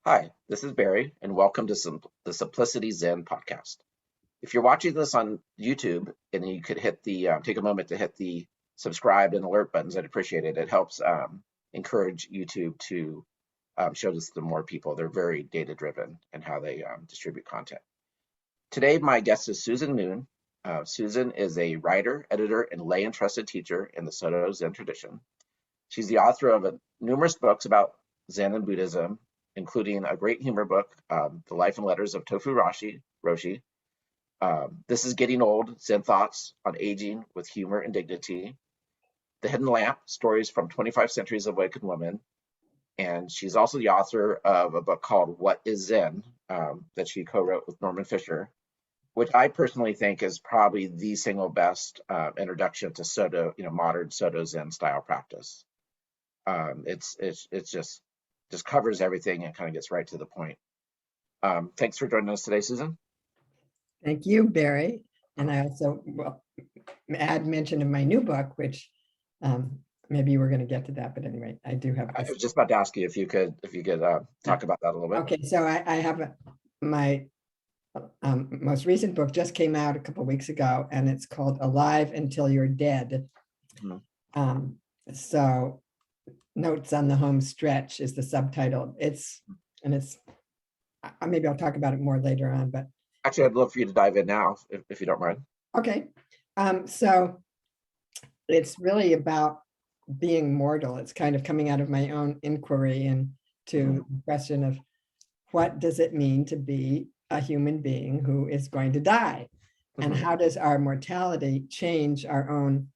Hi, this is Barry, and welcome to the Simplicity Zen Podcast. If you're watching this on YouTube and you could hit take a moment to hit the subscribe and alert buttons, I'd appreciate it. It helps encourage YouTube to show this to more people. They're very data driven in how they distribute content. Today, my guest is Susan Moon. Susan is a writer, editor, and lay entrusted teacher in the Soto Zen tradition. She's the author of numerous books about Zen and Buddhism, including a great humor book, The Life and Letters of Tofu Roshi. This is Getting Old, Zen Thoughts on Aging with Humor and Dignity. The Hidden Lamp, Stories from 25 Centuries of Awakened Women. And she's also the author of a book called What is Zen, that she co-wrote with Norman Fisher, which I personally think is probably the single best introduction to Soto, modern Soto Zen style practice. It's just covers everything and kind of gets right to the point. Thanks for joining us today, Susan. Thank you, Barry. And I also add mention of my new book, which maybe we're going to get to that, but anyway, I do have. I was just about to ask you if you could talk about that a little bit. Okay, so I have my most recent book just came out a couple of weeks ago, and it's called Alive Until You're Dead. Mm-hmm. So Notes on the Home Stretch is the subtitle. Maybe I'll talk about it more later on, but actually I'd love for you to dive in now if you don't mind. Okay. So it's really about being mortal. It's kind of coming out of my own inquiry into the question of what does it mean to be a human being who is going to die? And how does our mortality change our own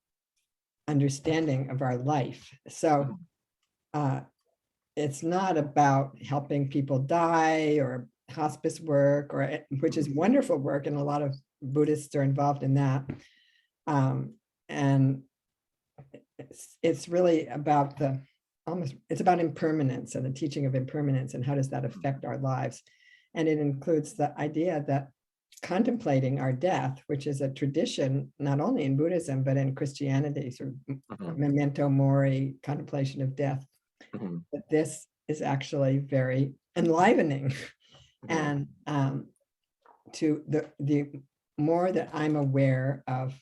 understanding of our life? So it's not about helping people die or hospice work, which is wonderful work, and a lot of Buddhists are involved in that. And it's really about it's about impermanence and the teaching of impermanence and how does that affect our lives. And it includes the idea that contemplating our death, which is a tradition not only in Buddhism but in Christianity, sort of memento mori, contemplation of death, that this is actually very enlivening. And to the more that I'm aware of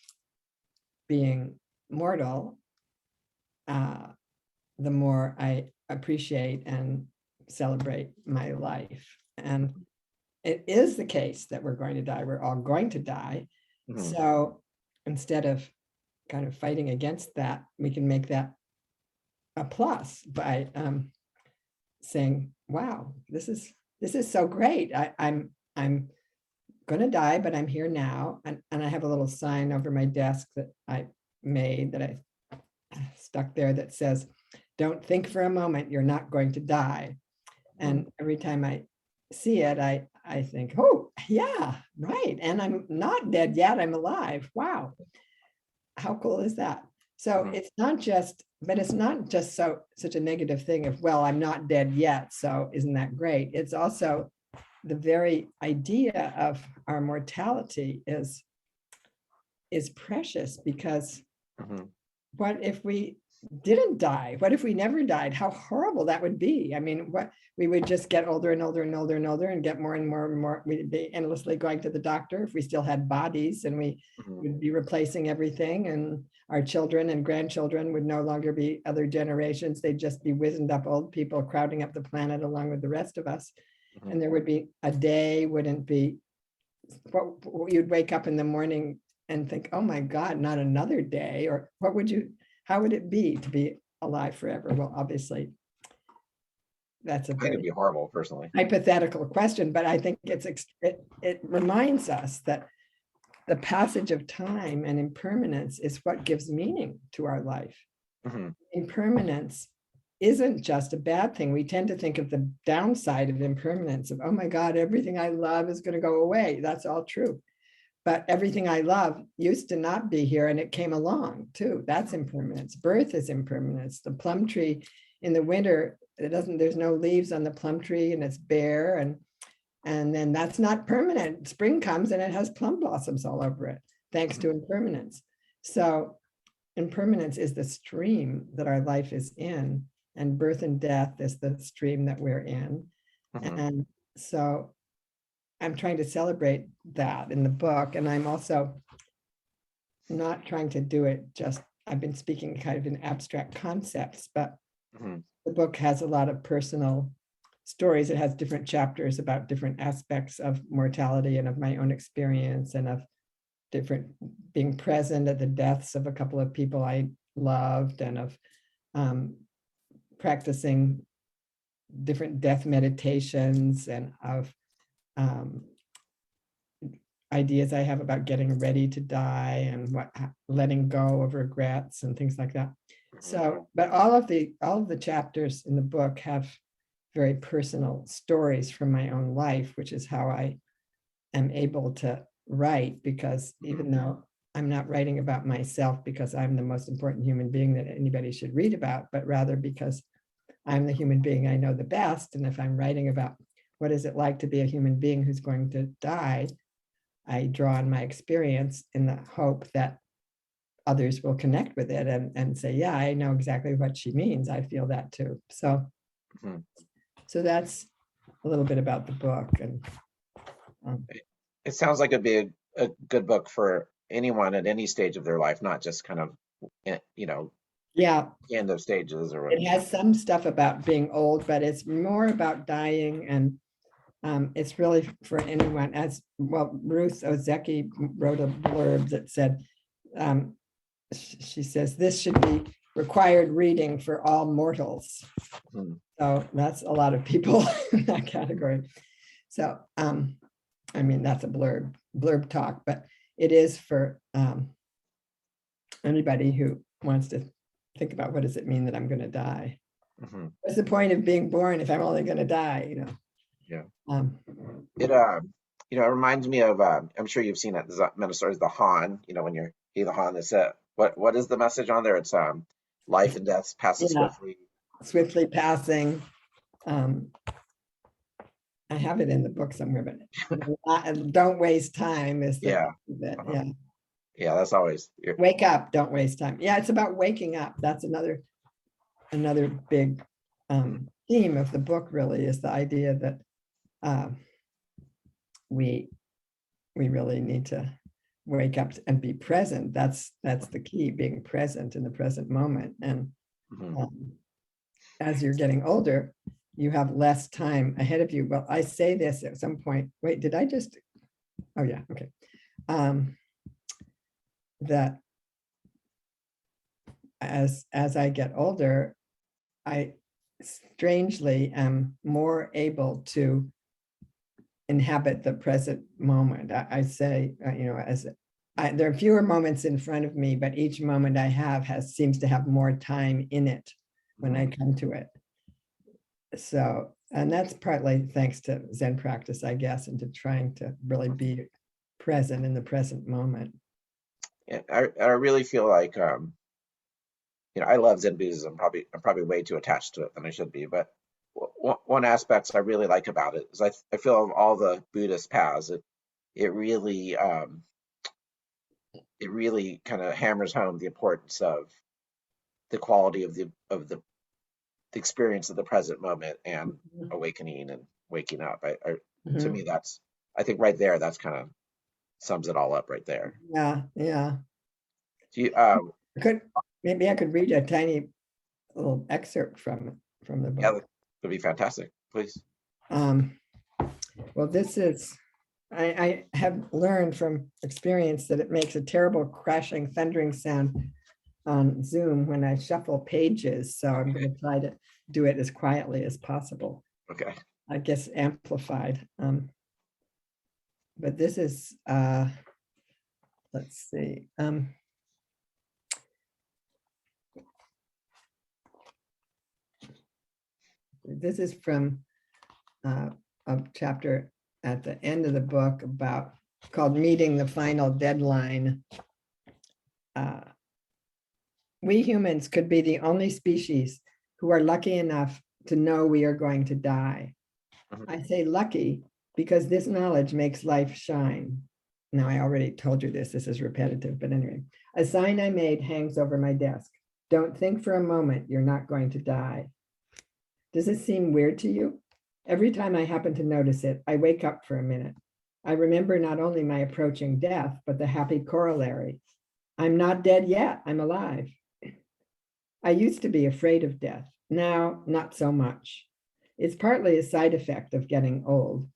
being mortal, the more I appreciate and celebrate my life. And it is the case that we're going to die. We're all going to die. So instead of kind of fighting against that, we can make that a plus by saying, wow, this is so great. I'm going to die, but I'm here now. And I have a little sign over my desk that I made that I stuck there that says, don't think for a moment you're not going to die. And every time I see it, I think, oh, yeah, right. And I'm not dead yet. I'm alive. Wow. How cool is that? So it's not just such a negative thing of, well, I'm not dead yet, so isn't that great? It's also the very idea of our mortality is precious, because what if we didn't die? What if we never died? How horrible that would be. I mean, what we would just get older and older and older and older and get more and more and more. We'd be endlessly going to the doctor if we still had bodies, and we would be replacing everything, and our children and grandchildren would no longer be other generations. They'd just be wizened up old people crowding up the planet along with the rest of us. And there would be a day, wouldn't be what you'd wake up in the morning and think, oh my God, not another day. Or how would it be to be alive forever? Well, obviously, that's a very horrible, personally, hypothetical question, but I think it reminds us that the passage of time and impermanence is what gives meaning to our life. Impermanence isn't just a bad thing. We tend to think of the downside of impermanence of, oh my God, everything I love is going to go away. That's all true. But everything I love used to not be here, and it came along too. That's impermanence. Birth is impermanence. The plum tree in the winter, there's no leaves on the plum tree and it's bare, and then that's not permanent. Spring comes and it has plum blossoms all over it, thanks to impermanence. So impermanence is the stream that our life is in, and birth and death is the stream that we're in. And so I'm trying to celebrate that in the book. And I'm also not trying to do it just, I've been speaking kind of in abstract concepts, but the book has a lot of personal stories. It has different chapters about different aspects of mortality and of my own experience and of different being present at the deaths of a couple of people I loved and of practicing different death meditations and of ideas I have about getting ready to die and what letting go of regrets and things like that. So, but all of the chapters in the book have very personal stories from my own life, which is how I am able to write, because even though I'm not writing about myself because I'm the most important human being that anybody should read about, but rather because I'm the human being I know the best. And if I'm writing about what is it like to be a human being who's going to die, I draw on my experience in the hope that others will connect with it and say, yeah, I know exactly what she means. I feel that too. So, so that's a little bit about the book. And it sounds like it'd be a good book for anyone at any stage of their life, not just kind of, yeah, end of stages or it has some stuff about being old, but it's more about dying. And it's really for anyone. As well, Ruth Ozeki wrote a blurb that said, she says, this should be required reading for all mortals. So that's a lot of people in that category. So, I mean, that's a blurb talk, but it is for anybody who wants to think about what does it mean that I'm going to die? What's the point of being born if I'm only going to die, Yeah. It reminds me of, I'm sure you've seen it, the meta stories, the Han, when you're the Han, it's what is the message on there? It's life and death passes swiftly passing. I have it in the book somewhere, but don't waste time is the yeah, that's always wake up, don't waste time. Yeah, it's about waking up. That's another big theme of the book, really, is the idea that we really need to wake up and be present. That's the key, being present in the present moment. And as you're getting older, you have less time ahead of you. Well, I say this at some point. Wait, did I just? Oh yeah, okay. That as I get older, I strangely am more able to inhabit the present moment. I say, there are fewer moments in front of me, but each moment I have seems to have more time in it when I come to it. So, and that's partly thanks to Zen practice, I guess, and to trying to really be present in the present moment. Yeah, I really feel like, I love Zen Buddhism. I'm probably way too attached to it than I should be. But one aspect I really like about it is I feel of all the Buddhist paths, it really kind of hammers home the importance of the quality of the experience of the present moment and awakening and waking up. To me, I think right there, that's kind of sums it all up right there. Yeah. Do you, maybe I could read a tiny little excerpt from the book. Yeah, that would be fantastic. Please. Well, this is, I have learned from experience that it makes a terrible crashing, thundering sound on Zoom when I shuffle pages. So I'm going to try to do it as quietly as possible. Okay. I guess amplified. But this is, let's see. This is from a chapter at the end of the book called Meeting the Final Deadline. We humans could be the only species who are lucky enough to know we are going to die. I say lucky because this knowledge makes life shine. Now, I already told you this is repetitive, but anyway. A sign I made hangs over my desk. Don't think for a moment you're not going to die. Does it seem weird to you? Every time I happen to notice it, I wake up for a minute. I remember not only my approaching death, but the happy corollary. I'm not dead yet, I'm alive. I used to be afraid of death. Now, not so much. It's partly a side effect of getting old.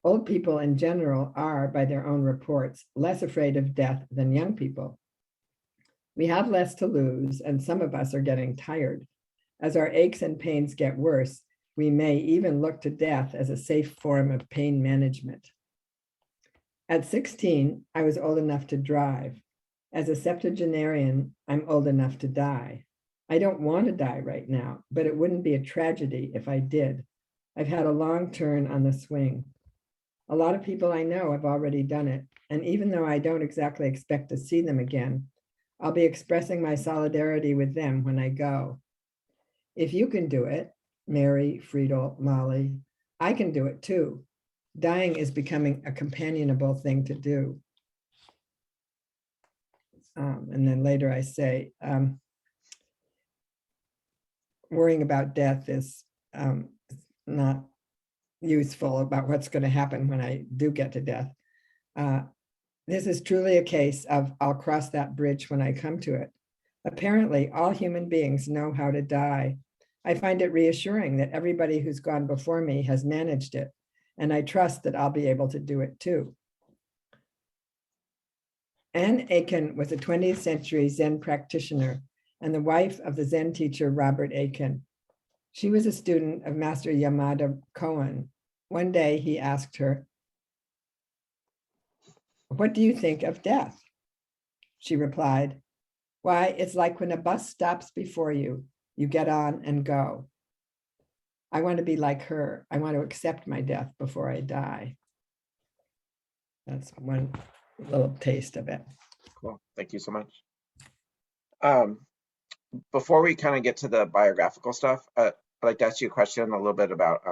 Old people in general are, by their own reports, less afraid of death than young people. We have less to lose, and some of us are getting tired. As our aches and pains get worse, we may even look to death as a safe form of pain management. At 16, I was old enough to drive. As a septuagenarian, I'm old enough to die. I don't want to die right now, but it wouldn't be a tragedy if I did. I've had a long turn on the swing. A lot of people I know have already done it, and even though I don't exactly expect to see them again, I'll be expressing my solidarity with them when I go. If you can do it, Mary, Friedel, Molly, I can do it too. Dying is becoming a companionable thing to do. And then later I say, worrying about death is not useful about what's going to happen when I do get to death. This is truly a case of I'll cross that bridge when I come to it. Apparently, all human beings know how to die. I find it reassuring that everybody who's gone before me has managed it, and I trust that I'll be able to do it too. Anne Aiken was a 20th century Zen practitioner and the wife of the Zen teacher Robert Aiken. She was a student of Master Yamada Koan. One day he asked her, "What do you think of death?" She replied, "Why, it's like when a bus stops before you, you get on and go." I want to be like her. I want to accept my death before I die. That's one little taste of it. Cool. Thank you so much. Before we kind of get to the biographical stuff, I'd like to ask you a question a little bit about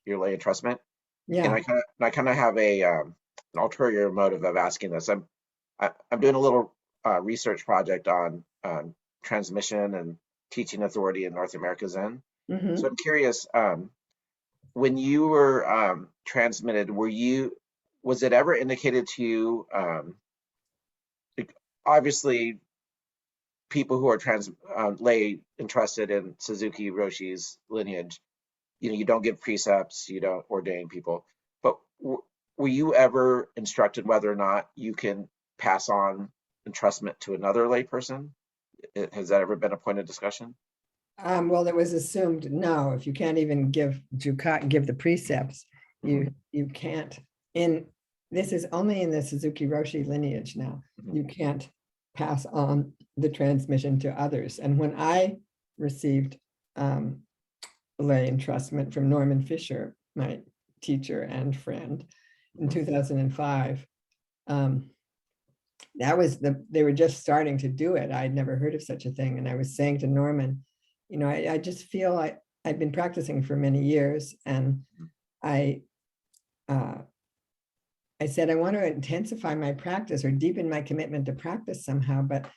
your lay entrustment. Yeah. And I kind of have an ulterior motive of asking this. I'm doing a little research project on transmission and teaching authority in North America Zen. Mm-hmm. So I'm curious, when you were transmitted, was it ever indicated to you, obviously people who are lay entrusted in Suzuki Roshi's lineage, you don't give precepts, you don't ordain people, but were you ever instructed whether or not you can pass on entrustment to another layperson? Has that ever been a point of discussion? Well, it was assumed no. If you can't even give the precepts, you can't. This is only in the Suzuki Roshi lineage now. You can't pass on the transmission to others. And when I received lay entrustment from Norman Fisher, my teacher and friend, in 2005, they were just starting to do it. I'd never heard of such a thing. And I was saying to Norman, I just feel I've been practicing for many years, and I said, I want to intensify my practice or deepen my commitment to practice somehow, but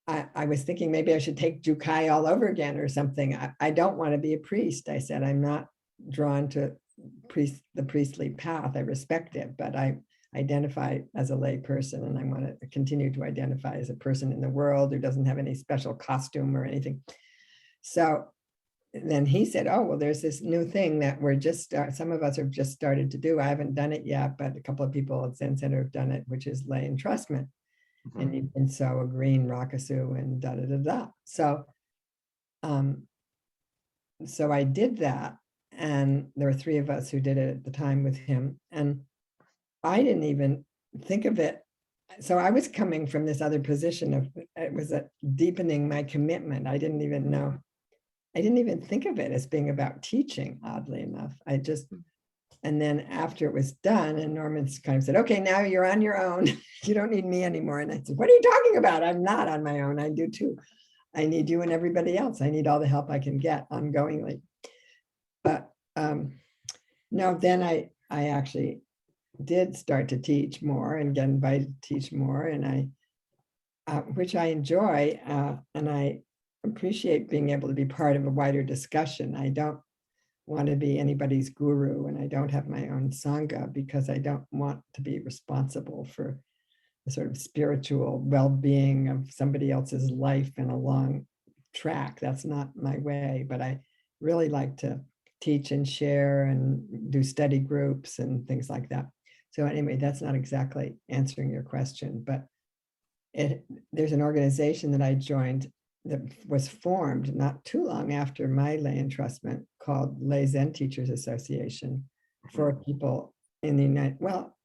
I was thinking maybe I should take Jukai all over again or something. I don't want to be a priest. I said, I'm not drawn to the priestly path. I respect it, but I identify as a lay person, and I want to continue to identify as a person in the world who doesn't have any special costume or anything. So then he said, oh, well, there's this new thing that some of us have just started to do. I haven't done it yet, but a couple of people at Zen Center have done it, which is lay entrustment. Mm-hmm. And you can sew a green rakusu and da-da-da-da. So I did that. And there were 3 of us who did it at the time with him. And I didn't even think of it. So I was coming from this other position of, it was deepening my commitment. I didn't even think of it as being about teaching, oddly enough. And then after it was done, and Norman kind of said, okay, now you're on your own. You don't need me anymore. And I said, what are you talking about? I'm not on my own. I do too. I need you and everybody else. I need all the help I can get ongoingly. But no, then I actually did start to teach more and get invited to teach more, and which I enjoy, and I appreciate being able to be part of a wider discussion. I don't want to be anybody's guru, and I don't have my own sangha because I don't want to be responsible for the sort of spiritual well-being of somebody else's life in a long track. That's not my way, but I really like to teach and share and do study groups and things like that. So anyway, that's not exactly answering your question, but there's an organization that I joined that was formed not too long after my lay entrustment, called Zen Teachers Association, for people in the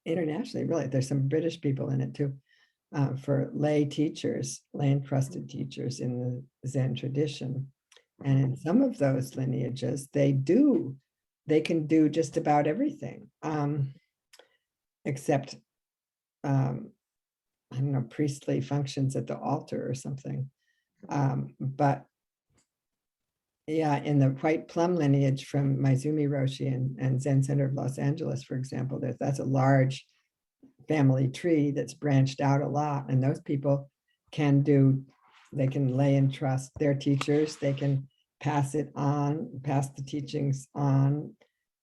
internationally, really. There's some British people in it too, for lay teachers, lay entrusted teachers in the Zen tradition. And in some of those lineages, they can do just about everything, except I don't know, priestly functions at the altar or something. But yeah, in the White Plum lineage from Maizumi Roshi and Zen Center of Los Angeles, for example, that's a large family tree that's branched out a lot. And those people they can lay and trust their teachers, they can pass it on, pass the teachings on,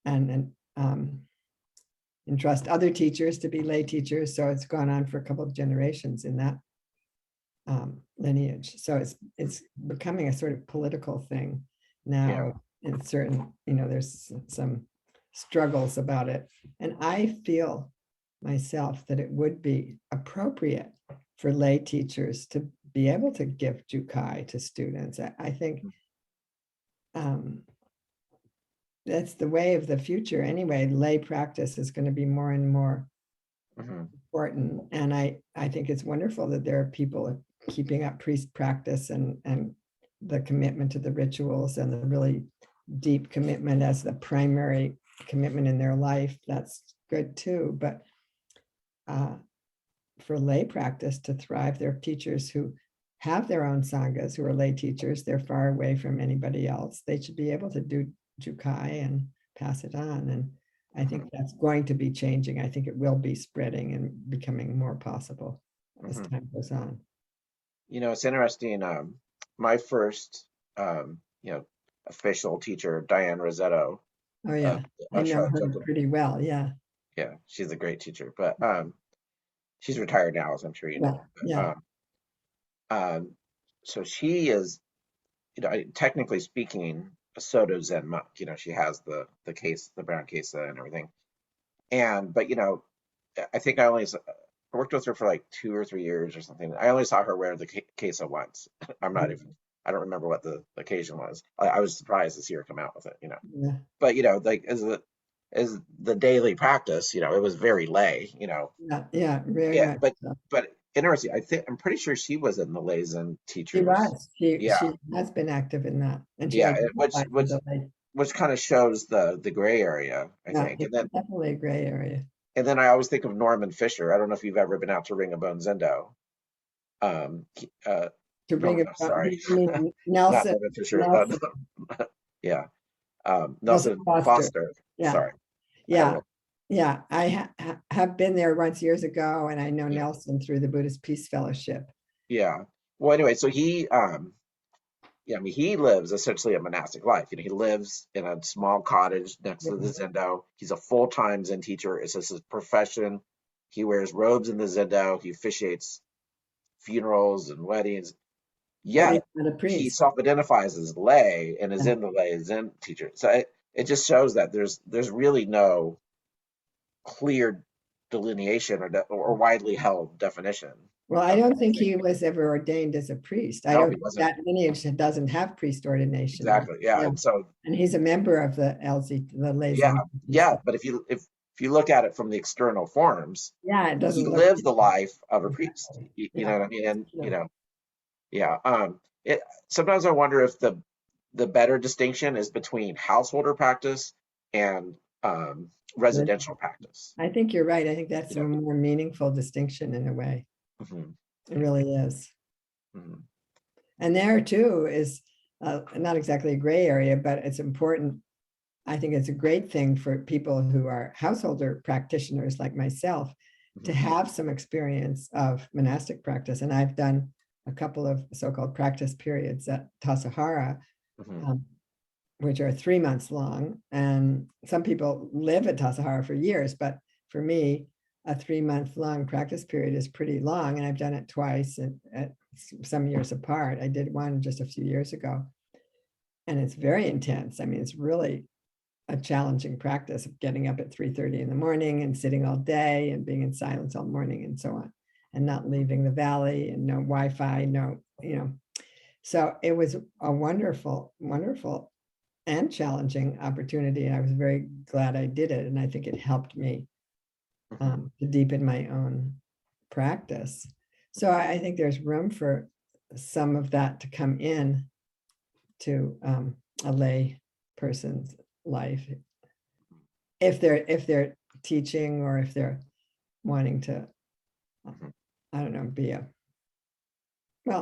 and entrust other teachers to be lay teachers. So it's gone on for a couple of generations in that lineage. So it's becoming a sort of political thing now. In certain, there's some struggles about it. And I feel myself that it would be appropriate for lay teachers to be able to give jukai to students. I think that's the way of the future anyway. Lay practice is going to be more and more important. And I think it's wonderful that there are people keeping up priest practice and the commitment to the rituals and the really deep commitment as the primary commitment in their life. That's good too. But for lay practice to thrive, there are teachers who have their own sanghas who are lay teachers. They're far away from anybody else. They should be able to do jukai and pass it on. And I think that's going to be changing. I think it will be spreading and becoming more possible as time goes on. It's interesting. My first, official teacher, Diane Rossetto. Oh yeah, I know her pretty well. Yeah. Yeah, she's a great teacher, but she's retired now, as I'm sure you know. Yeah. So she is, technically speaking, a Soto Zen monk. She has the case, the brown case and everything. But I think I worked with her for like 2 or 3 years or something. I only saw her wear the kesa once. I don't remember what the occasion was. I was surprised to see her come out with it, Yeah. But like as the daily practice, it was very lay, Yeah, very much. But interesting. I'm pretty sure she was in the Zen Teachers. She was. She has been active in that, and she which kind of shows the gray area, I think. And then definitely a gray area. And then I always think of Norman Fisher. I don't know if you've ever been out to Ring a Bone Zendo. To bring it sorry. Nelson. Not Norman Fisher. Nelson. Yeah. Nelson Foster. Yeah. Sorry. Yeah. I have been there once years ago, and I know Nelson through the Buddhist Peace Fellowship. Yeah. Well, anyway, so he lives essentially a monastic life. He lives in a small cottage next to the Zendo. He's a full-time Zen teacher. It's just his profession. He wears robes in the Zendo. He officiates funerals and weddings. Yet he self-identifies as lay and is in the lay Zen teacher. So it just shows that there's really no clear delineation or widely held definition. Well, I don't think he was ever ordained as a priest. I don't think that lineage doesn't have priest ordination. Exactly. Yeah. And he's a member of the lay. Yeah. But if you look at it from the external forms, it doesn't. He lives the life of a priest. You know what I mean? And sometimes I wonder if the better distinction is between householder practice and residential practice. I think you're right. I think that's a more meaningful distinction in a way. It really is. And there too is not exactly a gray area, but it's important. I think it's a great thing for people who are householder practitioners like myself to have some experience of monastic practice. And I've done a couple of so-called practice periods at Tassajara which are 3 months long. And some people live at Tassajara for years, but for me, a 3-month long practice period is pretty long. And I've done it twice at some years apart. I did one just a few years ago. And it's very intense. I mean, it's really a challenging practice of getting up at 3:30 in the morning and sitting all day and being in silence all morning and so on, and not leaving the valley, and no Wi-Fi, no, So it was a wonderful, wonderful and challenging opportunity. And I was very glad I did it. And I think it helped me to deepen my own practice. So I think there's room for some of that to come in to a lay person's life, if they're teaching, or if they're wanting to, I don't know,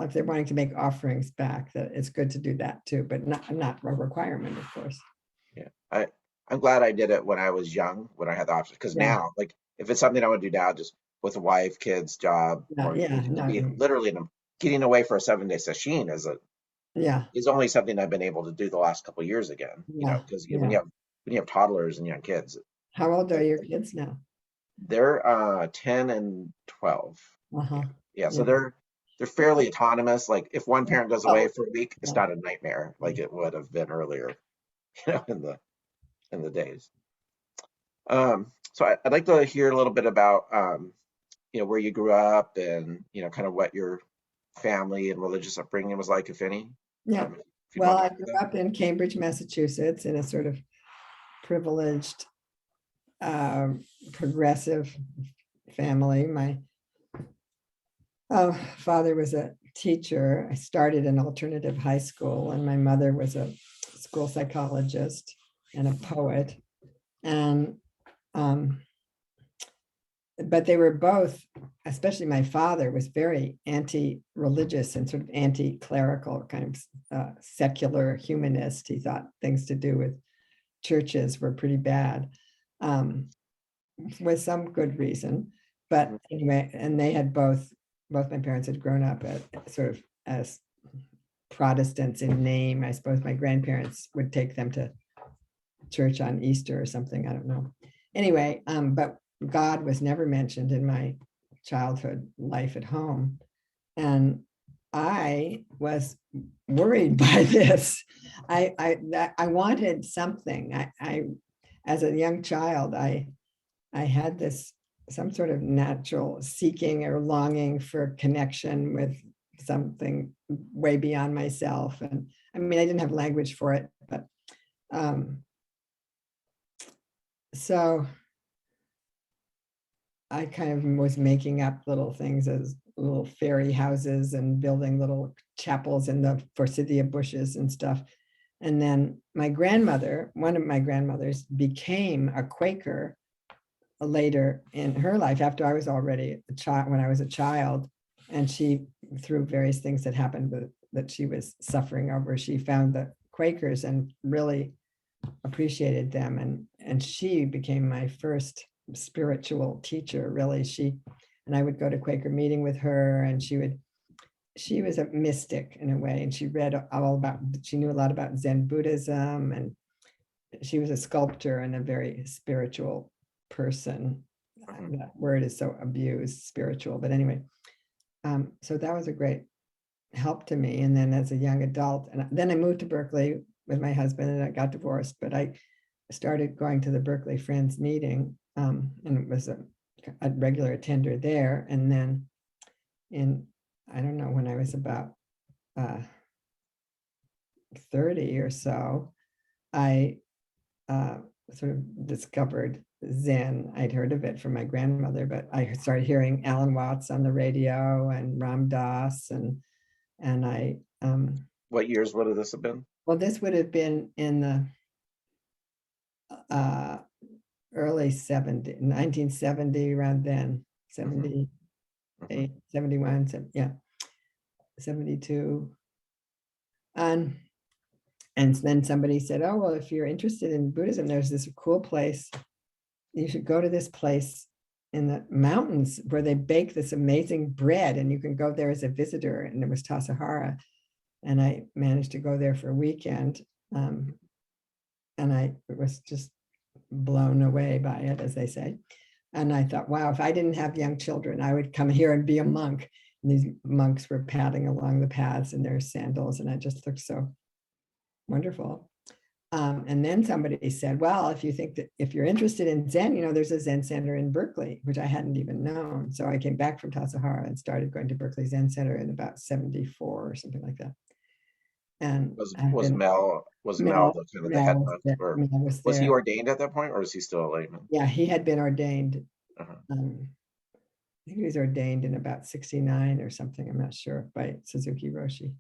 if they're wanting to make offerings back, that it's good to do that too, but not a requirement, of course. Yeah, I'm glad I did it when I was young, when I had the option, because now, like, if it's something I would do now, just with a wife, kids, job, or literally getting away for a 7-day sesshin is only something I've been able to do the last couple of years again. Because when you have toddlers and young kids. How old are your kids now? They're 10 and 12. So they're fairly autonomous. Like, if one parent goes away for a week, it's not a nightmare like it would have been earlier, in the days. So I'd like to hear a little bit about where you grew up, and kind of what your family and religious upbringing was like, if any. Well, I grew up in Cambridge, Massachusetts, in a sort of privileged, progressive family. My father was a teacher. I started an alternative high school, and my mother was a school psychologist and a poet. And but they were both, especially my father, was very anti-religious and sort of anti-clerical, kind of secular humanist. He thought things to do with churches were pretty bad, with some good reason. But anyway, and they had both my parents had grown up sort of as Protestants in name. I suppose my grandparents would take them to church on Easter or something. I don't know. Anyway, but God was never mentioned in my childhood life at home. And I was worried by this. I wanted something. I as a young child, I had some sort of natural seeking or longing for connection with something way beyond myself. And I mean, I didn't have language for it, but so I kind of was making up little things as little fairy houses and building little chapels in the forsythia bushes and stuff. And then my grandmother, one of my grandmothers, became a Quaker later in her life, after I was already a child, when I was a child. And she, through various things that happened that she was suffering over, she found the Quakers and really appreciated them. And she became my first spiritual teacher, really. And I would go to Quaker meeting with her, and she was a mystic in a way, and she knew a lot about Zen Buddhism, and she was a sculptor and a very spiritual person. That word is so abused, spiritual, but anyway. So that was a great help to me. And then as a young adult, and then I moved to Berkeley with my husband, and I got divorced, but I started going to the Berkeley Friends meeting, and it was a regular attender there. And then I don't know, when I was about 30 or so, I sort of discovered Zen. I'd heard of it from my grandmother, but I started hearing Alan Watts on the radio and Ram Dass, and I. What years would this have been? Well, this would have been in the early 1970, around then, 78, 71, 72. And then somebody said, oh, well, if you're interested in Buddhism, there's this cool place. You should go to this place in the mountains where they bake this amazing bread, and you can go there as a visitor. And it was Tassajara. And I managed to go there for a weekend. I was just blown away by it, as they say. And I thought, wow, if I didn't have young children, I would come here and be a monk. And these monks were padding along the paths in their sandals, and I just looked so wonderful. And then somebody said, well, if you're interested in Zen, there's a Zen Center in Berkeley, which I hadn't even known. So I came back from Tassajara and started going to Berkeley Zen Center in about 74 or something like that. And Mel the kind of the head monk, or was he ordained at that point, or was he still a layman? Yeah, he had been ordained. Uh-huh. I think he was ordained in about 69 or something. I'm not sure, by Suzuki Roshi.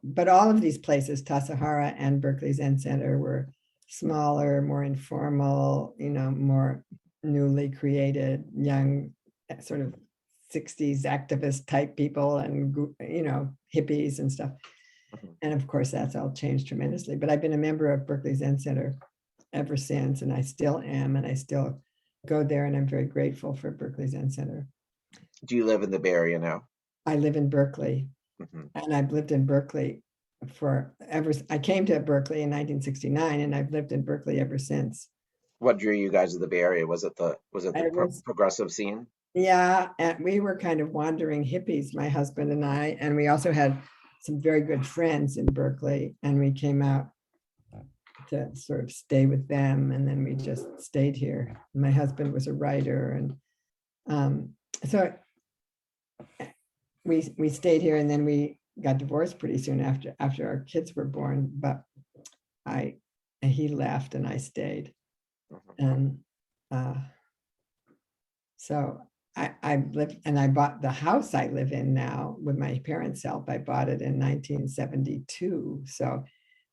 But all of these places, Tassajara and Berkeley Zen Center, were smaller, more informal, more newly created, young, sort of 60s activist type people and, hippies and stuff. And of course, that's all changed tremendously. But I've been a member of Berkeley Zen Center ever since, and I still am, and I still go there, and I'm very grateful for Berkeley Zen Center. Do you live in the Bay Area now? I live in Berkeley. And I've lived in Berkeley I came to Berkeley in 1969, and I've lived in Berkeley ever since. What drew you guys to the Bay Area? Was it the progressive scene? Yeah, and we were kind of wandering hippies, my husband and I, and we also had some very good friends in Berkeley, and we came out to sort of stay with them, and then we just stayed here. My husband was a writer, and so we stayed here, and then we got divorced pretty soon after our kids were born. But he left, and I stayed, and so I lived, and I bought the house I live in now with my parents' help. I bought it in 1972, so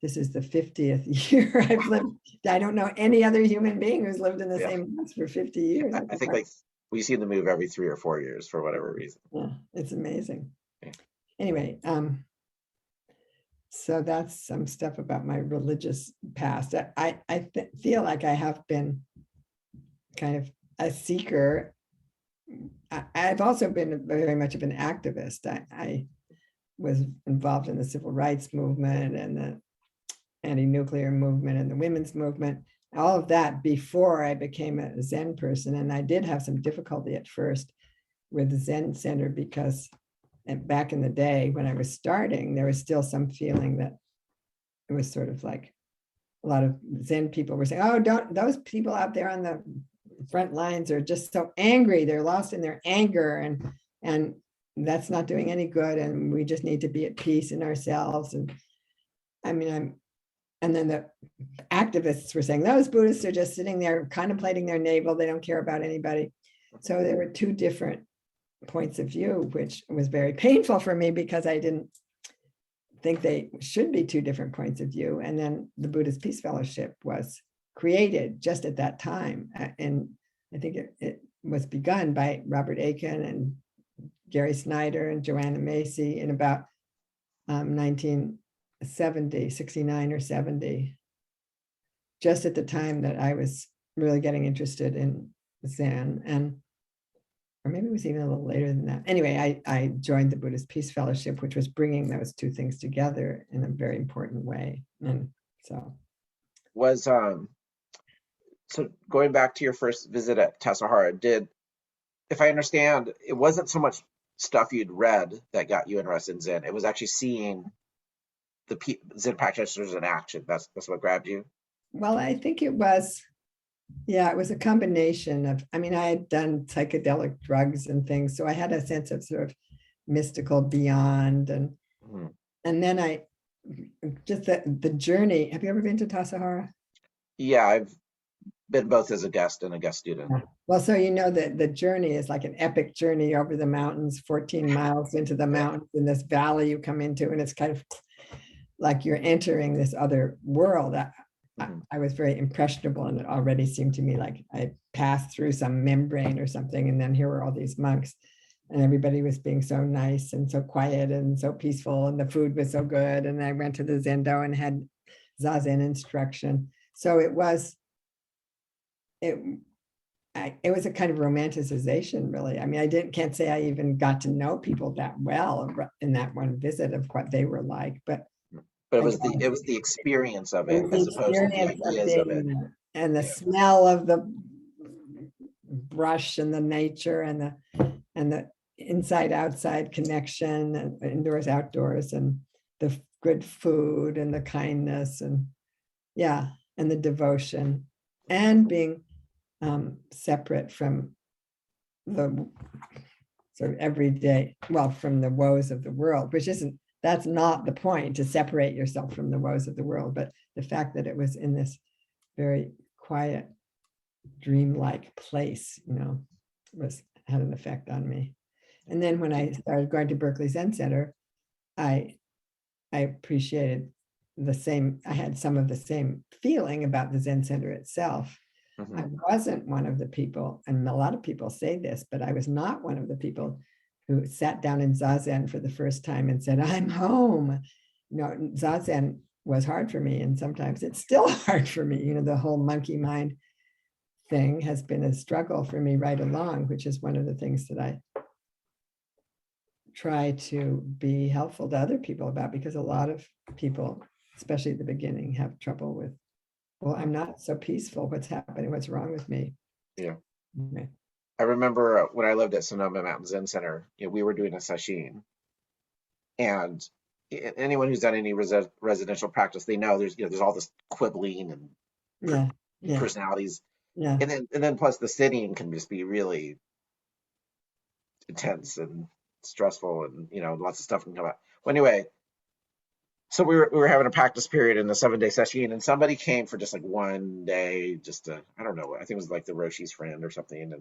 this is the 50th year I've lived. I don't know any other human being who's lived in the same house for 50 years. I think we seem to move every 3 or 4 years for whatever reason. Yeah, it's amazing. Okay. Anyway, so that's some stuff about my religious past. I feel like I have been kind of a seeker. I've also been very much of an activist. I was involved in the civil rights movement and the anti-nuclear movement and the women's movement, all of that before I became a Zen person. And I did have some difficulty at first with the Zen Center because back in the day when I was starting, there was still some feeling that it was sort of like a lot of Zen people were saying, oh, those people out there on the front lines are just so angry. They're lost in their anger, and that's not doing any good. And we just need to be at peace in ourselves. And I mean, and then the activists were saying, those Buddhists are just sitting there contemplating their navel. They don't care about anybody. So there were two different points of view, which was very painful for me because I didn't think they should be two different points of view. And then the Buddhist Peace Fellowship was created just at that time. And I think it was begun by Robert Aiken and Gary Snyder and Joanna Macy in about 1970, 69 or 70, just at the time that I was really getting interested in Zen, or maybe it was even a little later than that. Anyway, I joined the Buddhist Peace Fellowship, which was bringing those two things together in a very important way. And so so going back to your first visit at Tassajara, if I understand, it wasn't so much stuff you'd read that got you interested in Zen. It was actually seeing the Zen practitioners in action. That's what grabbed you? Well, I think it was a combination of, I had done psychedelic drugs and things, so I had a sense of sort of mystical beyond, and then I just the journey. Have you ever been to Tassajara? Yeah, I've been both as a guest and a guest student. Yeah. Well, so the journey is like an epic journey over the mountains, 14 miles into the mountains in this valley you come into, and it's kind of like you're entering this other world. I was very impressionable, and it already seemed to me like I passed through some membrane or something, and then here were all these monks, and everybody was being so nice and so quiet and so peaceful, and the food was so good, and I went to the Zendo and had Zazen instruction. So it was a kind of romanticization, really. I can't say I even got to know people that well in that one visit of what they were like, but But again, it was the experience of it it was the as opposed to the experience of ideas of it. being there, and the Yeah. smell of the brush and the nature and the inside outside connection and indoors outdoors and the good food and the kindness and yeah, and the devotion and being separate from the sort of everyday, well, from the woes of the world, which isn't, that's not the point, to separate yourself from the woes of the world, but the fact that it was in this very quiet, dreamlike place, had an effect on me. And then when I started going to Berkeley Zen Center, I appreciated I had some of the same feeling about the Zen Center itself. I wasn't one of the people, and a lot of people say this, but I was not one of the people who sat down in Zazen for the first time and said, I'm home. Zazen was hard for me, and sometimes it's still hard for me. The whole monkey mind thing has been a struggle for me right along, which is one of the things that I try to be helpful to other people about, because a lot of people, especially at the beginning, have trouble with, well, I'm not so peaceful. What's happening? What's wrong with me? Yeah. Okay. I remember when I lived at Sonoma Mountain Zen Center, we were doing a sesshin, and anyone who's done any residential practice, they know there's all this quibbling and personalities, and then plus the sitting can just be really intense and stressful, and lots of stuff can come out. Well, anyway, so we were having a practice period in the 7-day session, and somebody came for just like one day, just to, I don't know, I think it was like the Roshi's friend or something,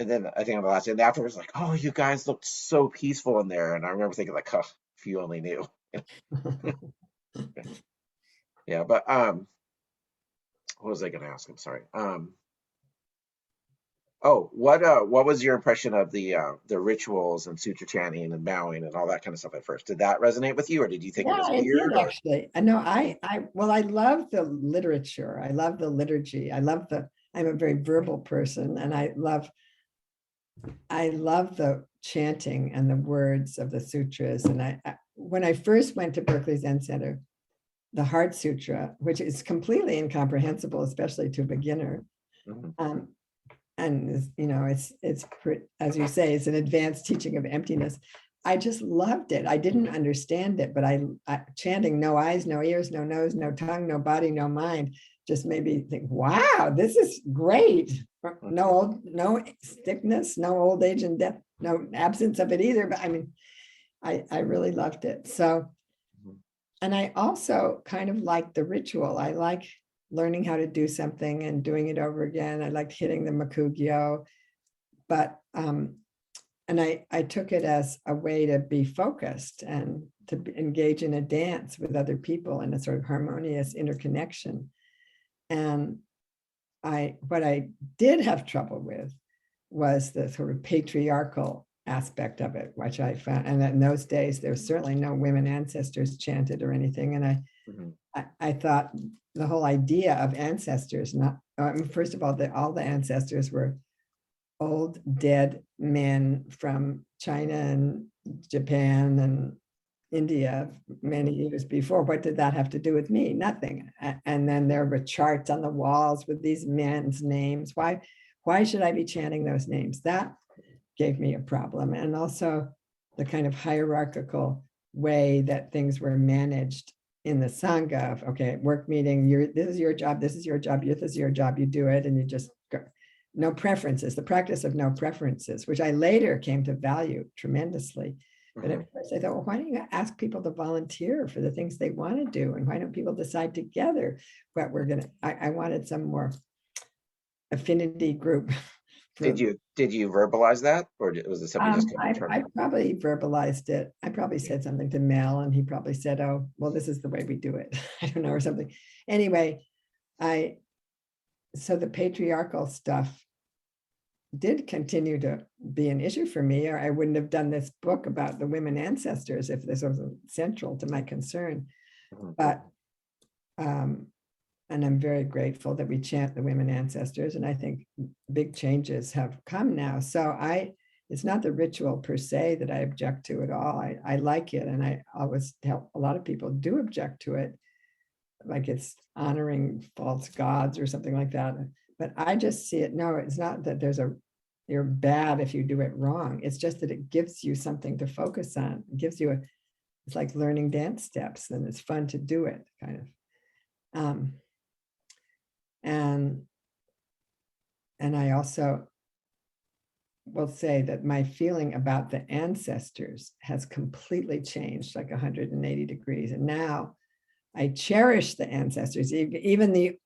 and then I think on the last day, and afterwards, like, oh, you guys looked so peaceful in there, and I remember thinking like, oh, if you only knew. Yeah, but what was I going to ask? I'm sorry. Oh, what was your impression of the rituals and sutra chanting and bowing and all that kind of stuff at first? Did that resonate with you, or did you think it was it weird? did, actually. I know I love the literature. I love the liturgy. I'm a very verbal person, and I love the chanting and the words of the sutras. And when I first went to Berkeley Zen Center, the Heart Sutra, which is completely incomprehensible, especially to a beginner, and it's as you say, it's an advanced teaching of emptiness. I just loved it. I didn't understand it, but I chanting no eyes, no ears, no nose, no tongue, no body, no mind just made me think, wow, this is great. No sickness, no old age and death, no absence of it either. But I mean, I really loved it. So, and I also kind of like the ritual. I like learning how to do something and doing it over again. I liked hitting the makugyo, but and I took it as a way to be focused and to engage in a dance with other people in a sort of harmonious interconnection. And what I did have trouble with was the sort of patriarchal aspect of it, which I found, and in those days, there's certainly no women ancestors chanted or anything. And I thought the whole idea of ancestors, first of all, all the ancestors were old dead men from China and Japan and India many years before. What did that have to do with me? Nothing. And then there were charts on the walls with these men's names. Why should I be chanting those names? That gave me a problem. And also the kind of hierarchical way that things were managed in the Sangha of, okay, work meeting, this is your job, this is your job, this is your job, you do it, and you just go. No preferences, the practice of no preferences, which I later came to value tremendously. But at first I thought, well, why don't you ask people to volunteer for the things they want to do? And why don't people decide together what we're going to, I wanted some more affinity group. Did you verbalize that, or was it something just I probably verbalized it. I probably said something to Mel, and he probably said, oh, well, this is the way we do it. I don't know, or something. Anyway, so the patriarchal stuff did continue to be an issue for me, or I wouldn't have done this book about the women ancestors if this wasn't central to my concern. But and I'm very grateful that we chant the women ancestors, and I think big changes have come now. So I it's not the ritual per se that I object to at all. I like it. And I always tell a lot of people do object to it, like it's honoring false gods or something like that. But I just see it. No, it's not that you're bad if you do it wrong. It's just that it gives you something to focus on. It gives you it's like learning dance steps, and it's fun to do it, kind of. And I also will say that my feeling about the ancestors has completely changed, like 180 degrees. And now I cherish the ancestors, even the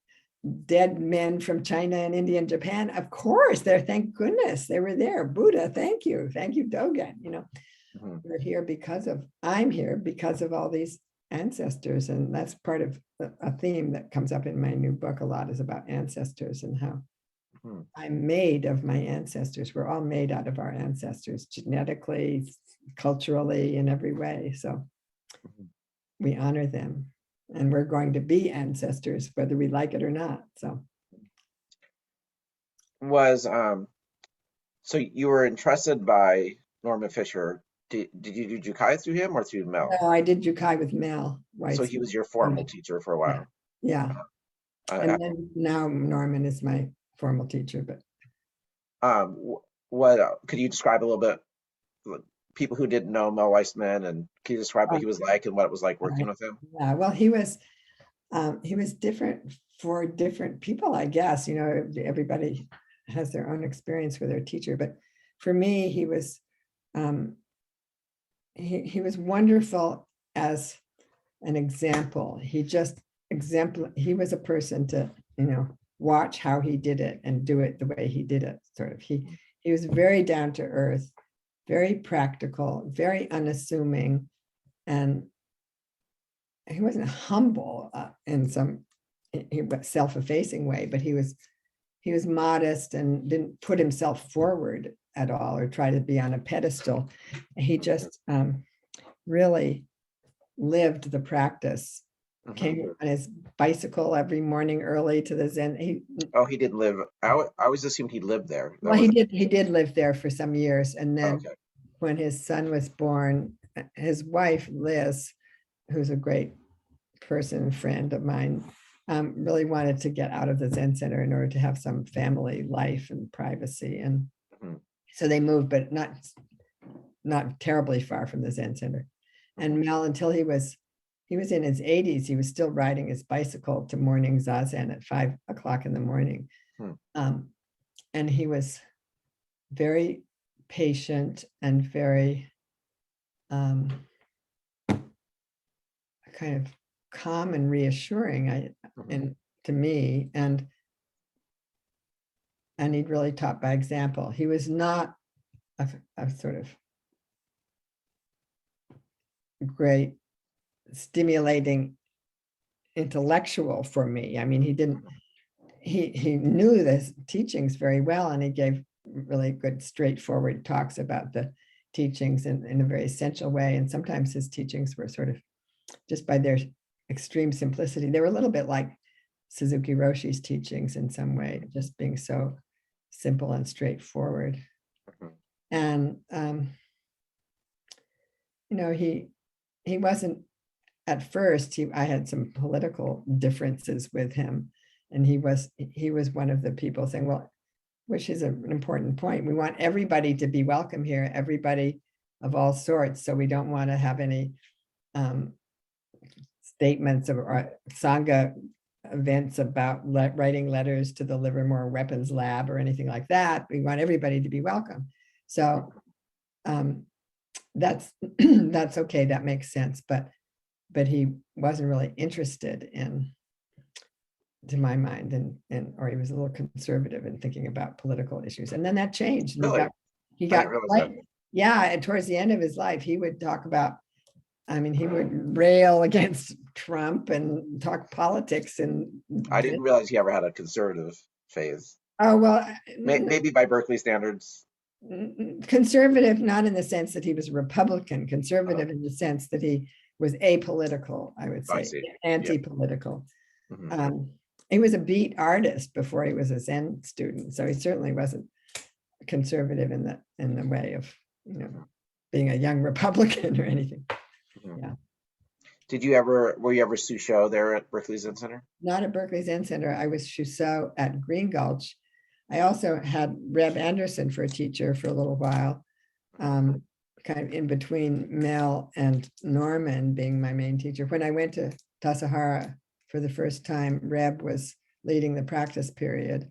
dead men from China and India and Japan. Of course, thank goodness they were there. Buddha, thank you, Dogen. We're here I'm here because of all these ancestors, and that's part of a theme that comes up in my new book a lot, is about ancestors and how I'm made of my ancestors. We're all made out of our ancestors, genetically, culturally, in every way. So we honor them, and we're going to be ancestors, whether we like it or not. So so you were entrusted by Norman Fisher. Did you do Jukai through him or through Mel? No, I did Jukai with Mel Weissman. So he was your formal teacher for a while. Yeah. And then now Norman is my formal teacher. But what could you describe a little bit? People who didn't know Mel Weissman, and can you describe what he was like and what it was like working with him? Yeah, well, he was different for different people, I guess. Everybody has their own experience with their teacher, but for me, he was he was wonderful as an example. He was a person to watch how he did it and do it the way he did it. Sort of, he was very down to earth, very practical, very unassuming, and he wasn't humble in some self-effacing way, but he was modest and didn't put himself forward at all or try to be on a pedestal. He just really lived the practice. Came on his bicycle every morning early to the Zen. He didn't live. I always assumed he lived there. He did live there for some years, and then when his son was born, his wife Liz, who's a great person, friend of mine, really wanted to get out of the Zen Center in order to have some family life and privacy, and so they moved, but not terribly far from the Zen Center. And Mel, until he was in his 80s, he was still riding his bicycle to morning zazen at 5 o'clock in the morning. And he was very patient and very kind of calm and reassuring to me. And he really taught by example. He was not a sort of great stimulating intellectual for me. I mean, he knew the teachings very well, and he gave really good straightforward talks about the teachings in a very essential way. And sometimes his teachings were sort of, just by their extreme simplicity, they were a little bit like Suzuki Roshi's teachings in some way, just being so simple and straightforward. And he wasn't, at first, I had some political differences with him, and he was one of the people saying, well, which is an important point, we want everybody to be welcome here, everybody of all sorts, so we don't want to have any statements or Sangha events about writing letters to the Livermore Weapons Lab or anything like that. We want everybody to be welcome. So that's okay, that makes sense, but he wasn't really interested in, to my mind, or he was a little conservative in thinking about political issues. And then that changed. Really? He got and towards the end of his life, he would talk about, he would rail against Trump and talk politics. And I didn't realize he ever had a conservative phase. Oh, well, maybe by Berkeley standards. Conservative, not in the sense that he was a Republican, conservative in the sense that he was apolitical, I would say, anti-political. He was a beat artist before he was a Zen student, so he certainly wasn't conservative in the way of, being a young Republican or anything. Mhm. Yeah. Were you ever Susho there at Berkeley Zen Center? Not at Berkeley Zen Center. I was Shuso at Green Gulch. I also had Reb Anderson for a teacher for a little while, kind of in between Mel and Norman being my main teacher. When I went to Tassajara for the first time, Reb was leading the practice period,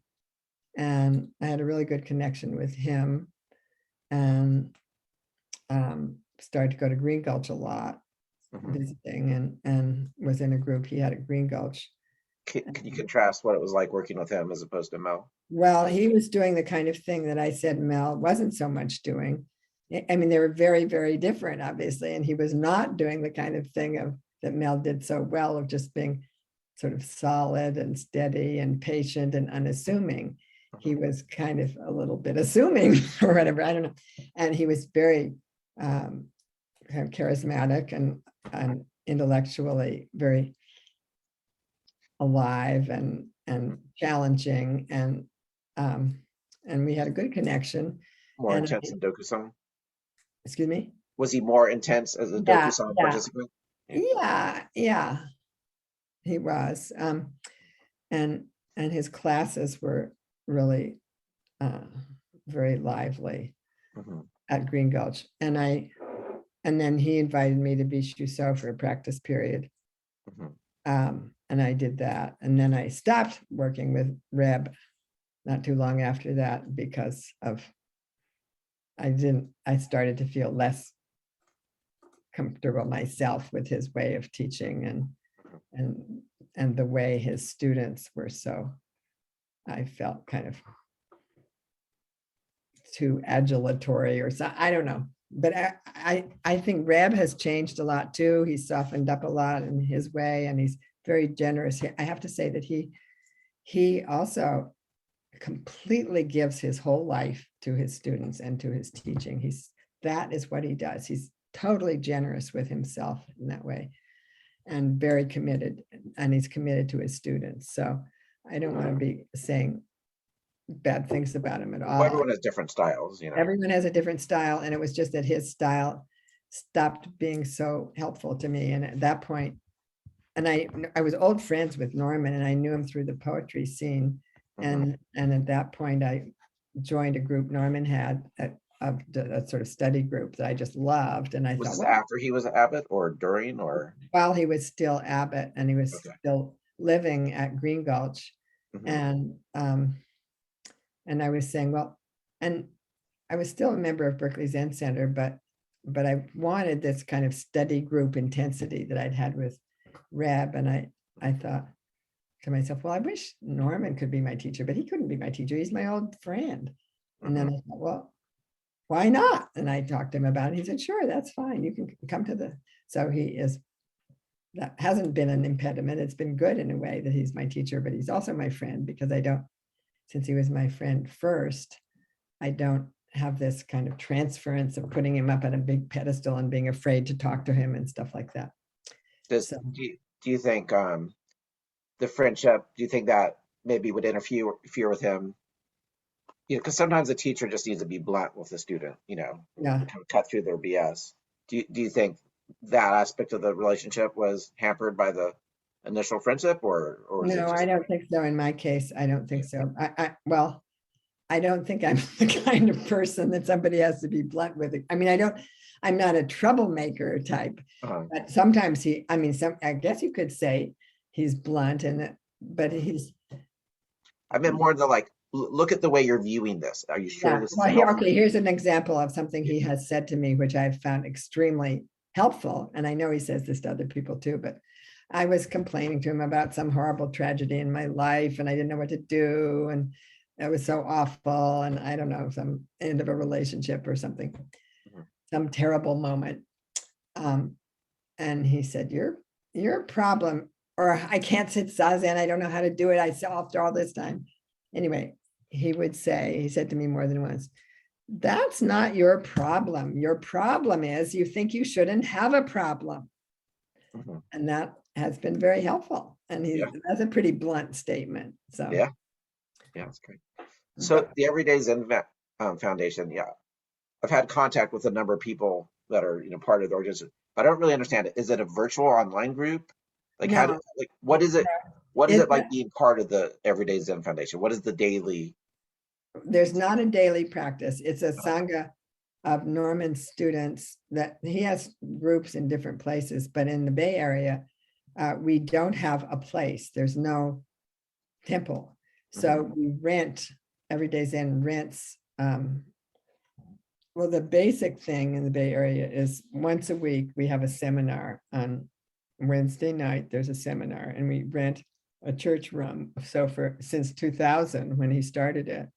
and I had a really good connection with him, and started to go to Green Gulch a lot, visiting, and was in a group he had at Green Gulch. Can you contrast what it was like working with him as opposed to Mel? Well, he was doing the kind of thing that I said Mel wasn't so much doing. I mean, they were very, very different, obviously, and he was not doing the kind of thing that Mel did so well, of just being sort of solid and steady and patient and unassuming. He was kind of a little bit assuming or whatever, I don't know. And he was very kind of charismatic and intellectually very alive and challenging, and we had a good connection. More intense than Dokusan? Excuse me? Was he more intense as a Dokusan participant? Yeah, he was. And his classes were really very lively at Green Gulch. And then he invited me to be Shuso for a practice period. And I did that. And then I stopped working with Reb not too long after that because I started to feel less comfortable myself with his way of teaching and the way his students were. So I felt kind of too adulatory or so, I don't know. But I think Reb has changed a lot too. He's softened up a lot in his way, and he's very generous. I have to say that he also completely gives his whole life to his students and to his teaching. That is what he does. He's totally generous with himself in that way, and very committed, and he's committed to his students. So I don't want to be saying bad things about him at all. Well, everyone has different styles, Everyone has a different style, and it was just that his style stopped being so helpful to me. And at that point, and I was old friends with Norman, and I knew him through the poetry scene. And at that point, I joined a group Norman had, a sort of study group that I just loved. And I was thought, this after he was abbot or during, or while he was still abbot, and he was still living at Green Gulch. And I was saying, well, and I was still a member of Berkeley Zen Center, but I wanted this kind of study group intensity that I'd had with Reb. And I thought to myself, well, I wish Norman could be my teacher, but he couldn't be my teacher. He's my old friend. And then I thought, well, why not? And I talked to him about it. He said, sure, that's fine. You can come to so that hasn't been an impediment. It's been good in a way that he's my teacher, but he's also my friend, because since he was my friend first, I don't have this kind of transference of putting him up on a big pedestal and being afraid to talk to him and stuff like that. Do you think the friendship, do you think that maybe would interfere with him? Because sometimes a teacher just needs to be blunt with the student, kind of cut through their BS. Do you think that aspect of the relationship was hampered by the initial friendship, or no, I don't think so. In my case, I don't think so. I don't think I'm the kind of person that somebody has to be blunt with it. I mean, I'm not a troublemaker type, but sometimes I guess you could say he's blunt, but he's. I meant more the look at the way you're viewing this. Are you sure this is helpful? Here's an example of something he has said to me, which I've found extremely helpful. And I know he says this to other people too, but I was complaining to him about some horrible tragedy in my life, and I didn't know what to do. And it was so awful. And I don't know, some end of a relationship or something, some terrible moment. And he said, your problem, or I can't sit Zazen. I don't know how to do it. I saw after all this time. Anyway, he said to me more than once, that's not your problem. Your problem is you think you shouldn't have a problem. And that has been very helpful. And that's a pretty blunt statement. So yeah, that's great. So the Everyday Zen Foundation. Yeah, I've had contact with a number of people that are, part of the organization. I don't really understand it. Is it a virtual online group? Like No, what is it? What is it's it like being part of the Everyday Zen Foundation? What is the daily? there's not a daily practice. It's a Sangha of Norman students that he has groups in different places, but in the Bay Area, we don't have a place. There's no temple. So we rent, Everyday Zen rents. Well, the basic thing in the Bay Area is once a week, we have a seminar on Wednesday night. There's a seminar and we rent a church room. So since 2000, when he started it,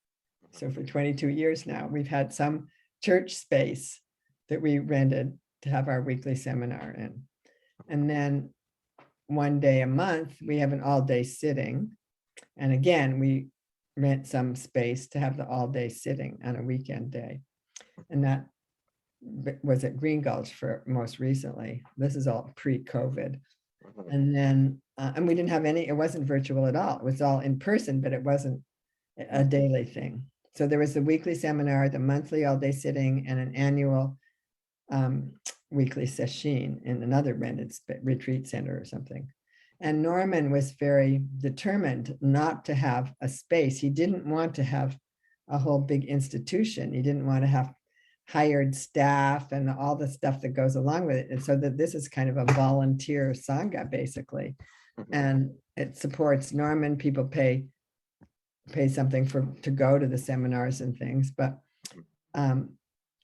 so for 22 years now, we've had some church space that we rented to have our weekly seminar in. And then one day a month, we have an all-day sitting. And again, we rent some space to have the all-day sitting on a weekend day. And that was at Green Gulch for most recently. This is all pre-COVID. And then, and we didn't have any, it wasn't virtual at all. It was all in person, but it wasn't a daily thing. So there was the weekly seminar, the monthly all-day sitting, and an annual weekly session in another rented retreat center or something. And Norman was very determined not to have a space. He didn't want to have a whole big institution. He didn't want to have hired staff and all the stuff that goes along with it. And so that this is kind of a volunteer Sangha, basically. And it supports Norman. People pay something to go to the seminars and things, but can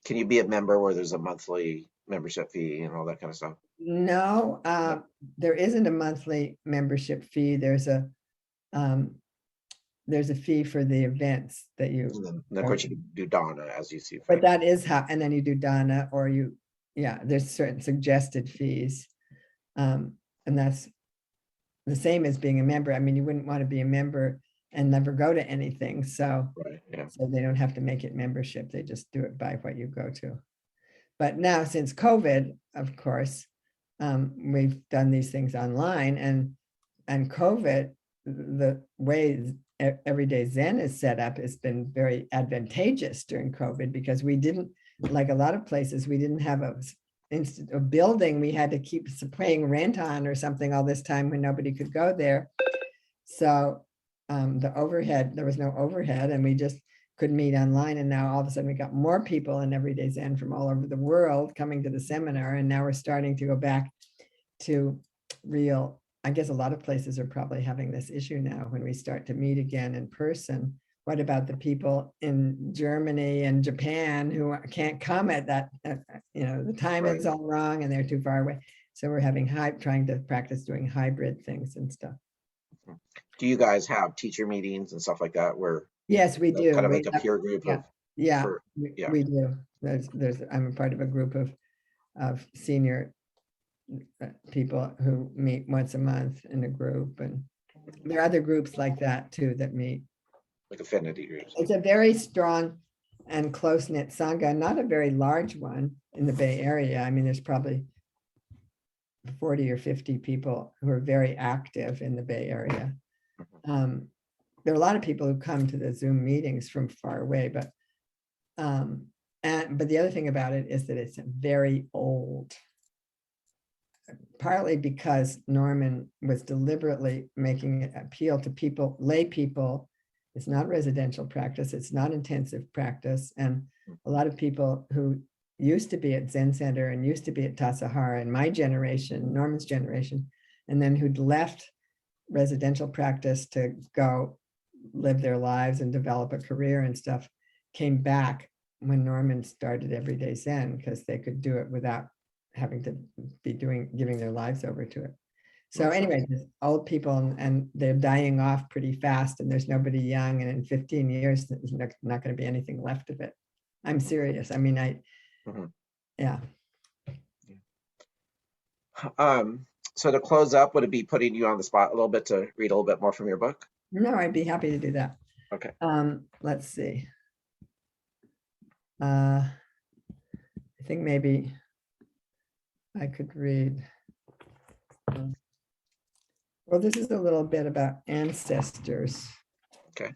you be a member where there's a monthly membership fee and all that kind of stuff? No, there isn't a monthly membership fee. There's a fee for the events that you. And then of course you do Dana as you see fit. But that is how, and then you do Dana, or there's certain suggested fees, and that's the same as being a member. I mean, you wouldn't want to be a member and never go to anything, so so they don't have to make it membership. They just do it by what you go to. But now, since COVID, of course, we've done these things online, and COVID, the way Everyday Zen is set up has been very advantageous during COVID, because we didn't, like a lot of places, we didn't have a building we had to keep paying rent on or something all this time when nobody could go there. So the overhead, there was no overhead, and we just could meet online. And now all of a sudden we got more people in Everyday Zen from all over the world coming to the seminar. And now we're starting to go back to real, I guess a lot of places are probably having this issue now when we start to meet again in person. What about the people in Germany and Japan who can't come at that, the time is all wrong and they're too far away. So we're trying to practice doing hybrid things and stuff. Do you guys have teacher meetings and stuff like that where? Yes, we do. Kind of like a peer group. We do. I'm a part of a group of senior people who meet once a month in a group, and there are other groups like that too that meet. Like affinity groups. It's a very strong and close-knit Sangha, not a very large one in the Bay Area. I mean, there's probably 40 or 50 people who are very active in the Bay Area. There are a lot of people who come to the Zoom meetings from far away, but the other thing about it is that it's very old. Partly because Norman was deliberately making it appeal to people, lay people. It's not residential practice, it's not intensive practice. And a lot of people who used to be at Zen Center and used to be at Tassajara in my generation, Norman's generation, and then who'd left residential practice to go live their lives and develop a career and stuff, came back when Norman started Everyday Zen, because they could do it without having to be giving their lives over to it. So anyway, old people, and they're dying off pretty fast, and there's nobody young, and in 15 years, there's not going to be anything left of it. I'm serious. I mean, yeah. So to close up, would it be putting you on the spot a little bit to read a little bit more from your book? No, I'd be happy to do that. Okay. Let's see. I think maybe I could read. Well, this is a little bit about ancestors. Okay.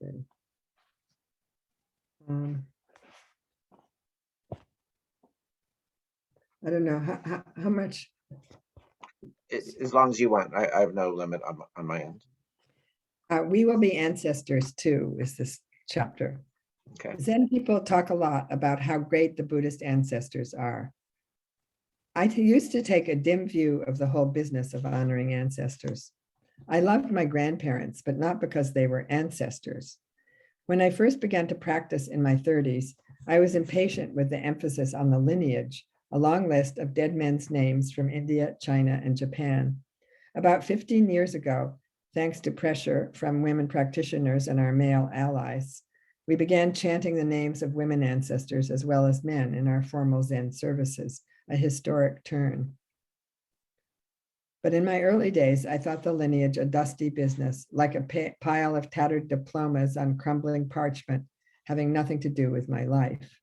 see. I don't know how much. As long as you want. I have no limit on my end. We will be ancestors too, is this chapter. Okay. Zen people talk a lot about how great the Buddhist ancestors are. I used to take a dim view of the whole business of honoring ancestors. I loved my grandparents, but not because they were ancestors. When I first began to practice in my 30s, I was impatient with the emphasis on the lineage, a long list of dead men's names from India, China, and Japan. About 15 years ago, thanks to pressure from women practitioners and our male allies, we began chanting the names of women ancestors as well as men in our formal Zen services, a historic turn. But in my early days, I thought the lineage a dusty business, like a pile of tattered diplomas on crumbling parchment, having nothing to do with my life.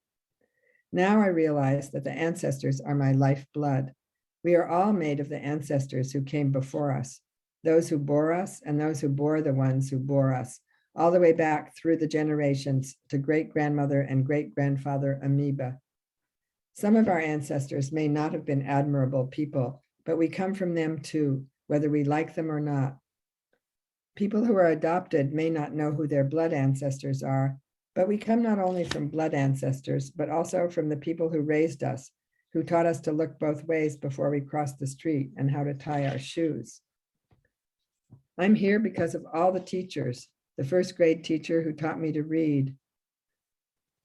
Now I realize that the ancestors are my lifeblood. We are all made of the ancestors who came before us, those who bore us and those who bore the ones who bore us, all the way back through the generations to great-grandmother and great-grandfather amoeba. Some of our ancestors may not have been admirable people, but we come from them too, whether we like them or not. People who are adopted may not know who their blood ancestors are, but we come not only from blood ancestors, but also from the people who raised us, who taught us to look both ways before we crossed the street and how to tie our shoes. I'm here because of all the teachers, the first grade teacher who taught me to read,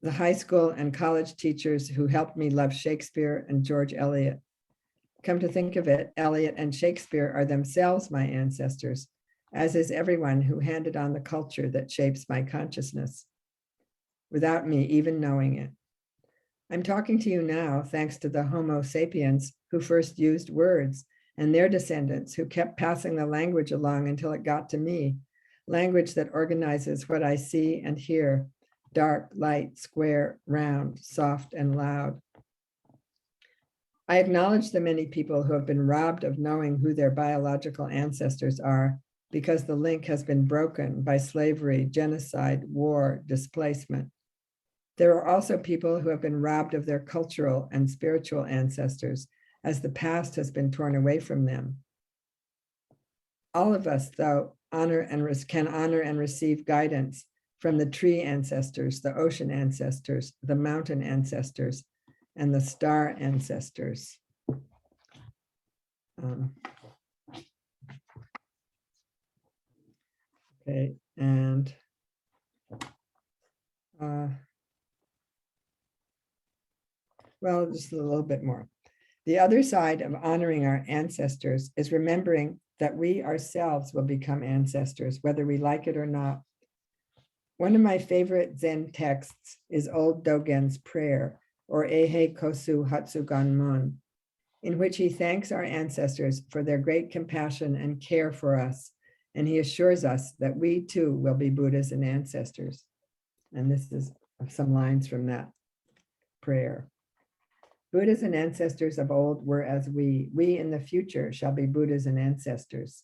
the high school and college teachers who helped me love Shakespeare and George Eliot. Come to think of it, Eliot and Shakespeare are themselves my ancestors, as is everyone who handed on the culture that shapes my consciousness, without me even knowing it. I'm talking to you now thanks to the Homo sapiens who first used words, and their descendants who kept passing the language along until it got to me, language that organizes what I see and hear, dark, light, square, round, soft, and loud. I acknowledge the many people who have been robbed of knowing who their biological ancestors are because the link has been broken by slavery, genocide, war, displacement. There are also people who have been robbed of their cultural and spiritual ancestors as the past has been torn away from them. All of us, though, can honor and receive guidance from the tree ancestors, the ocean ancestors, the mountain ancestors, and the star ancestors. Okay, and well, just a little bit more. The other side of honoring our ancestors is remembering that we ourselves will become ancestors, whether we like it or not. One of my favorite Zen texts is Old Dogen's prayer, or Ehe Kosu Hatsuganmon, in which he thanks our ancestors for their great compassion and care for us, and he assures us that we too will be Buddhas and ancestors. And this is some lines from that prayer. Buddhas and ancestors of old were as we in the future shall be Buddhas and ancestors.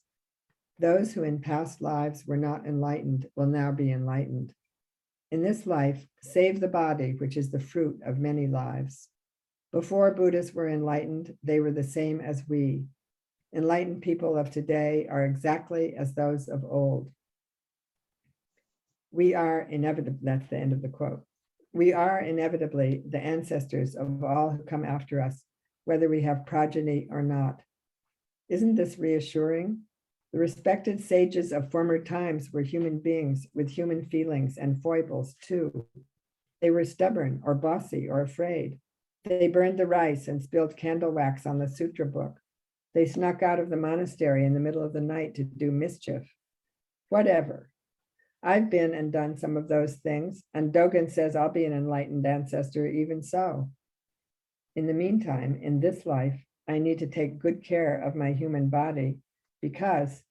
Those who in past lives were not enlightened will now be enlightened. In this life, save the body, which is the fruit of many lives. Before Buddhists were enlightened, they were the same as we. Enlightened people of today are exactly as those of old. We are inevitably, that's the end of the quote. We are inevitably the ancestors of all who come after us, whether we have progeny or not. Isn't this reassuring? The respected sages of former times were human beings with human feelings and foibles too. They were stubborn or bossy or afraid. They burned the rice and spilled candle wax on the sutra book. They snuck out of the monastery in the middle of the night to do mischief. Whatever. I've been and done some of those things, and Dogen says I'll be an enlightened ancestor even so. In the meantime, in this life, I need to take good care of my human body because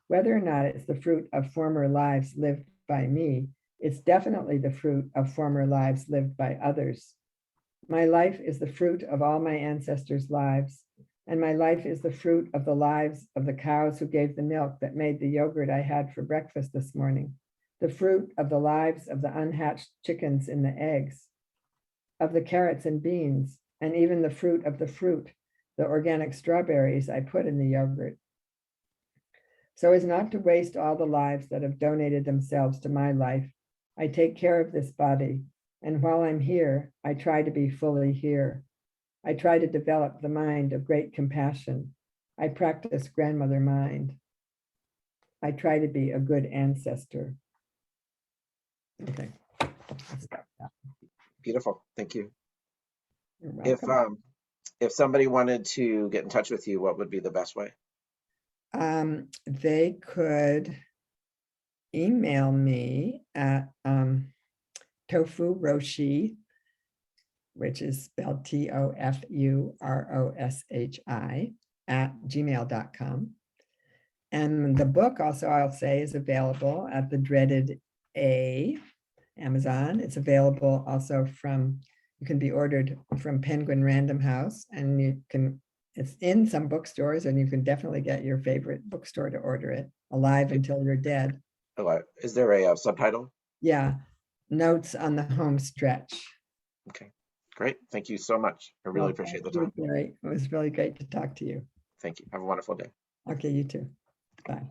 whether or not it's the fruit of former lives lived by me, it's definitely the fruit of former lives lived by others. My life is the fruit of all my ancestors' lives, and my life is the fruit of the lives of the cows who gave the milk that made the yogurt I had for breakfast this morning. the fruit of the lives of the unhatched chickens in the eggs, of the carrots and beans, and even the fruit, the organic strawberries I put in the yogurt. So as not to waste all the lives that have donated themselves to my life, I take care of this body, and while I'm here, I try to be fully here. I try to develop the mind of great compassion. I practice grandmother mind. I try to be a good ancestor. Okay. Beautiful. Thank you. You're welcome. If somebody wanted to get in touch with you, what would be the best way? They could email me at Tofu Roshi, which is spelled TOFUROSHI @gmail.com. And the book also, I'll say, is available at the dreaded Amazon. It's available also you can be ordered from Penguin Random House, and it's in some bookstores, and you can definitely get your favorite bookstore to order it. Alive Until You're Dead. Is there a subtitle? Yeah. Notes on the Home Stretch. Okay, great. Thank you so much. I really appreciate the time. It was really great to talk to you. Thank you. Have a wonderful day. Okay, you too. Bye.